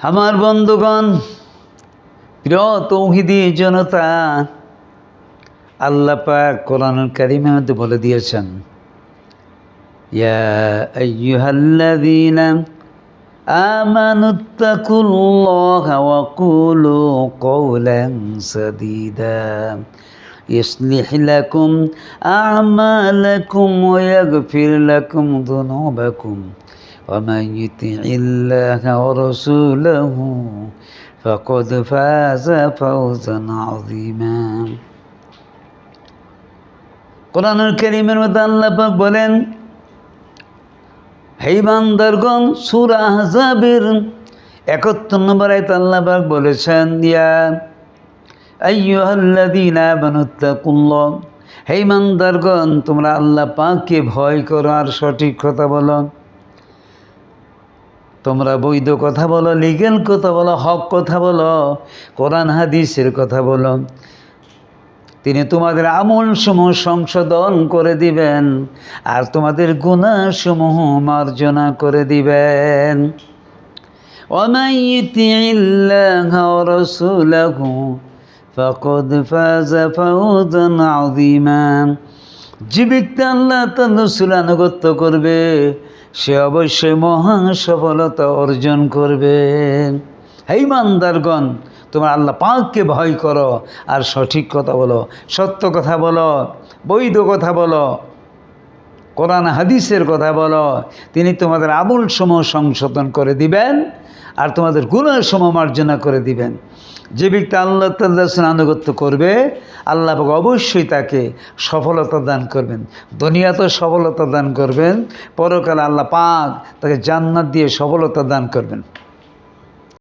আমার বন্ধুগণ, প্রিয় তৌহিদি জনতা, আল্লাহ পাক কোরআনুল কারীমের মধ্যে বলে দিয়েছেন, ইয়া আইয়ুহাল্লাযীনা আমানুত্তাকুল্লাহা ওয়া কুলু কওলান সাদীদা ইসলিহ লাকুম আ'মালাকুম ওয়া ইয়াগফির লাকুম যুনুবাকুম ওয়া মান ইউতি'ইল্লাহা ওয়া রাসূলাহু ফাকাদ ফাযা ফাওজান আযীমা। কোরআনুল কারীমের মধ্যে আল্লাহ পাক বলেন, হে বান্দারগণ, সূরা আহজাবের ৭১ নম্বর আয়াতে আল্লাহ পাক বলেছেন, ইয়া আইয়ুহাল্লাযীনা আমানুত্তাকুল্লাহ, হে বান্দারগণ, তোমরা আল্লাহ পাককে ভয় করো আর সঠিক কথা বলো। তোমরা বৈধ কথা বলো, লিগ্যাল কথা বলো, হক কথা বলো, কোরআন হাদিসের কথা বলো। তিনি তোমাদের আমলসমূহ সংশোধন করে দিবেন আর তোমাদের গুনাহসমূহ মার্জনা করে দিবেন। ওয়ামান ইউতি'ইল্লাহা ওয়া রাসূলাহু ফাকাদ ফাযা ফাওজান আযীমা। যে ব্যক্তি আল্লাহ তার রাসূল আনুগত্য করবে সে অবশ্যই মহা সফলতা অর্জন করবে। হে ইমানদারগণ, তোমরা আল্লাহ পাককে ভয় করো আর সঠিক কথা বলো, সত্য কথা বলো, বৈধ কথা বলো, কোরআন হাদিসের কথা বলো। তিনি তোমাদের আমলসমূহ সংশোধন করে দিবেন আর তোমাদের গুনাহসমূহ মার্জনা করে দিবেন। যে ব্যক্তি আল্লাহ তাআলার রাসূলের আনুগত্য করবে, আল্লাহ পাক অবশ্যই তাকে সফলতা দান করবেন। দুনিয়াতেও সফলতা দান করবেন, পরকালে আল্লাহ পাক তাকে জান্নাত দিয়ে সফলতা দান করবেন।